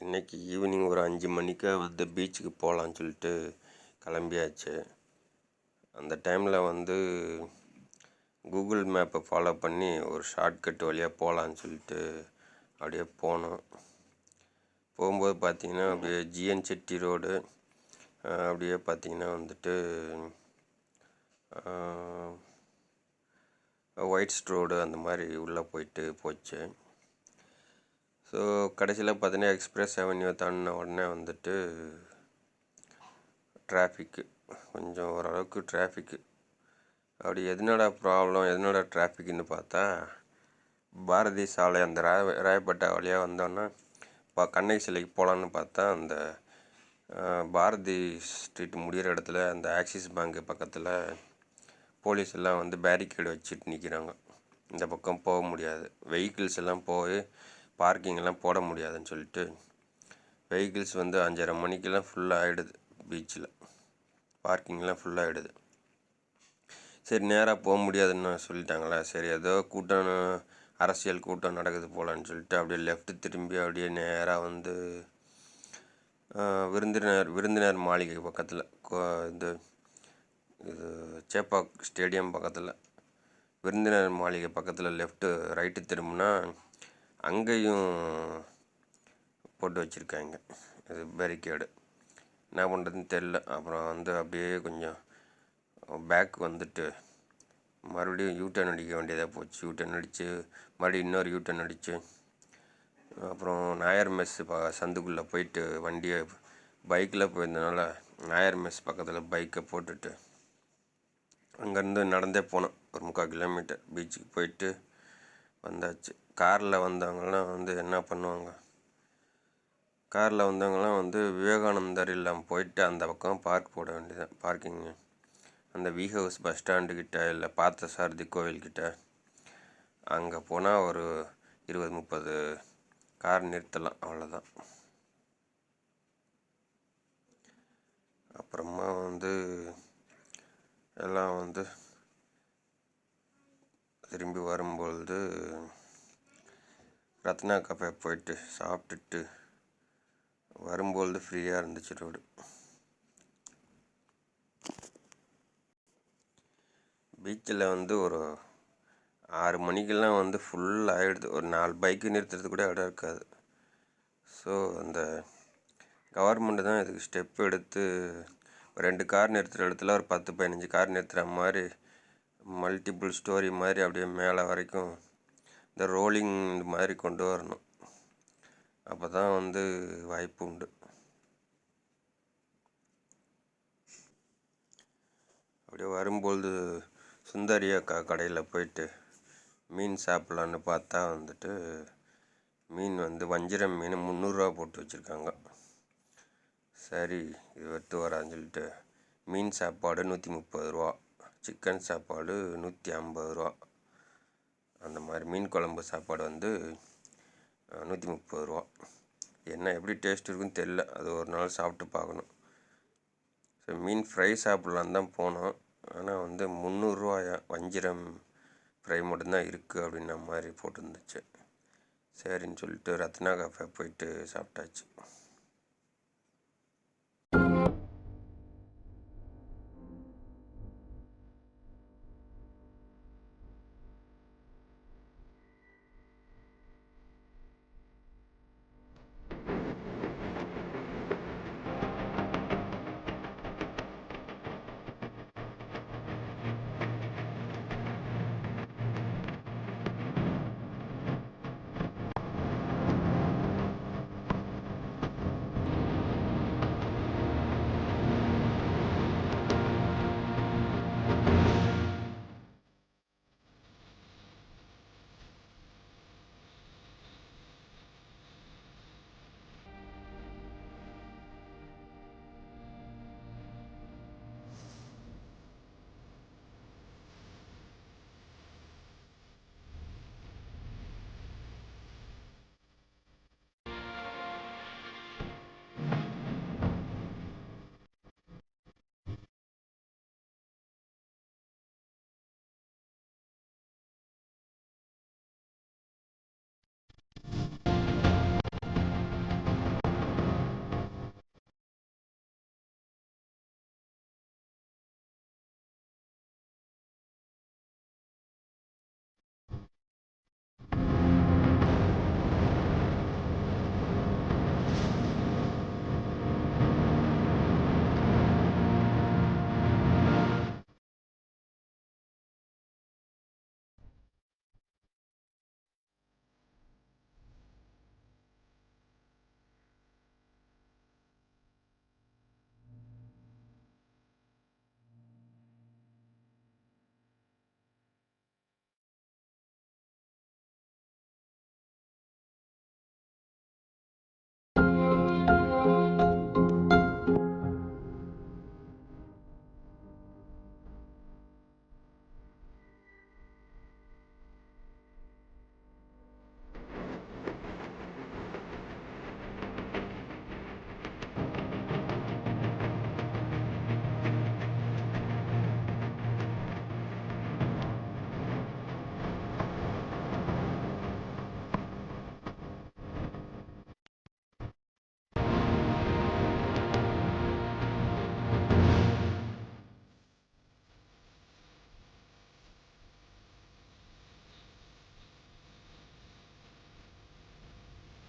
இன்றைக்கி ஈவினிங் ஒரு 5 மணிக்கு வந்து பீச்சுக்கு போகலான்னு சொல்லிட்டு கிளம்பியாச்சு. அந்த டைமில் வந்து கூகுள் மேப்பை ஃபாலோ பண்ணி ஒரு ஷார்ட்கட் வழியாக போகலான்னு சொல்லிட்டு அப்படியே போனோம். போகும்போது பார்த்திங்கன்னா அப்படியே ஜிஎன் செட்டி ரோடு, அப்படியே பார்த்திங்கன்னா வந்துட்டு ஒயிட்ஸ் ரோடு அந்த மாதிரி உள்ளே போச்சு. ஸோ கடைசியில் பார்த்தீங்கன்னா எக்ஸ்பிரஸ் அவென்யூ தாண்டின உடனே வந்துட்டு டிராஃபிக்கு, கொஞ்சம் ஓரளவுக்கு டிராஃபிக்கு. அப்படி எதனோட ப்ராப்ளம், எதனோட டிராஃபிக்குன்னு பார்த்தா, பாரதி சாலை அந்த ராயப்பேட்டை வழியாக வந்தோன்னா கண்ணகி சிலைக்கு போகலான்னு பார்த்தா, அந்த பாரதி ஸ்ட்ரீட் முடிகிற இடத்துல அந்த ஆக்சிஸ் பேங்க்கு பக்கத்தில் போலீஸ் எல்லாம் வந்து பேரிகேடு வச்சுட்டு நிற்கிறாங்க. இந்த பக்கம் போக முடியாது, வெஹிக்கிள்ஸ் எல்லாம் போய் பார்க்கிங்கெல்லாம் போட முடியாதுன்னு சொல்லிட்டு வெஹிக்கிள்ஸ் வந்து 5:30 மணிக்கெல்லாம் ஃபுல்லாக ஆகிடுது. பீச்சில் பார்க்கிங்லாம் ஃபுல்லாக ஆகிடுது. சரி, நேராக போக முடியாதுன்னு சொல்லிட்டாங்களா, சரி ஏதோ கூட்டம், அரசியல் கூட்டம் நடக்குது போகலான்னு சொல்லிட்டு அப்படியே லெஃப்ட்டு திரும்பி அப்படியே நேராக வந்து விருந்தினர் மாளிகை பக்கத்தில், இது சேப்பாக் ஸ்டேடியம் பக்கத்தில் விருந்தினர் மாளிகை பக்கத்தில் லெஃப்ட்டு ரைட்டு திரும்பினா அங்கேயும் போட்டு வச்சுருக்காங்க இது பேரிகேடு. என்ன பண்ணுறதுன்னு தெரில. அப்புறம் வந்து அப்படியே கொஞ்சம் பேக் வந்துட்டு மறுபடியும் யூட்டர்ன் அடிக்க வேண்டியதாக போச்சு. யூட்டர்ன் அடித்து மறுபடியும் இன்னொரு யூட்டர்ன் அடித்து அப்புறம் நாயர் மெஸ் சந்துக்குள்ளே போயிட்டு வண்டியை பைக்கில் போயிருந்தனால நாயர் மெஸ் பக்கத்தில் பைக்கை போட்டுட்டு அங்கேருந்து நடந்தே போனோம். ஒரு 3/4 கிலோமீட்டர் பீச்சுக்கு போயிட்டு வந்தாச்சு. காரில் வந்தவங்களாம் வந்து என்ன பண்ணுவாங்க, காரில் வந்தவங்களாம் வந்து விவேகானந்தர் இல்லம் போயிட்டு அந்த பக்கம் பார்க் போட வேண்டியதான். பார்க்கிங்கு அந்த வி ஹவுஸ் பஸ் ஸ்டாண்டுக்கிட்ட இல்லை பார்த்தசாரதி கோவில்கிட்ட அங்கே போனால் ஒரு 20-30 கார் நிறுத்தலாம், அவ்வளோதான். அப்புறமா வந்து எல்லாம் வந்து திரும்பி வரும்பொழுது ரத்னா கஃபே போயிட்டு சாப்பிட்டுட்டு வரும்பொழுது ஃப்ரீயாக இருந்துச்சு ரோடு. பீச்சில் வந்து ஒரு 6 மணிக்கெல்லாம் வந்து ஃபுல் ஆகிடுது. ஒரு 4 பைக்கு நிறுத்துறது கூட இடம் இருக்காது. ஸோ அந்த கவர்மெண்ட்டு தான் இதுக்கு ஸ்டெப் எடுத்து 2 கார் நிறுத்துகிற இடத்துல ஒரு 10-15 கார் நிறுத்துகிற மாதிரி மல்டிபிள் ஸ்டோரி மாதிரி அப்படியே மேலே வரைக்கும் இந்த ரோலிங் மாதிரி கொண்டு வரணும். அப்போ தான் வந்து வாய்ப்பு உண்டு. அப்படியே வரும்பொழுது சுந்தரி அக்கா கடையில் போயிட்டு மீன் சாப்பிட்லான்னு பார்த்தா வந்துட்டு மீன் வந்து வஞ்சிரம் மீன் 300 ரூபா போட்டு வச்சுருக்காங்க. சரி, இது வெட்டு வரான்னு சொல்லிட்டு மீன் சாப்பாடு 130 ரூபா, சிக்கன் சாப்பாடு 150 ரூபா, அந்த மாதிரி மீன் குழம்பு சாப்பாடு வந்து 130 ரூபா. என்ன எப்படி டேஸ்ட் இருக்குன்னு தெரில, அது ஒரு நாள் சாப்பிட்டு பார்க்கணும். ஸோ மீன் ஃப்ரை சாப்பிட்லான்னு தான் போனோம். ஆனால் வந்து 300 ரூபாயா, வஞ்சிரம் ஃப்ரை மட்டும்தான் இருக்குது அப்படின்ன மாதிரி போட்டுருந்துச்சு. சரின்னு சொல்லிட்டு ரத்னா கஃபே போயிட்டு சாப்பிட்டாச்சு.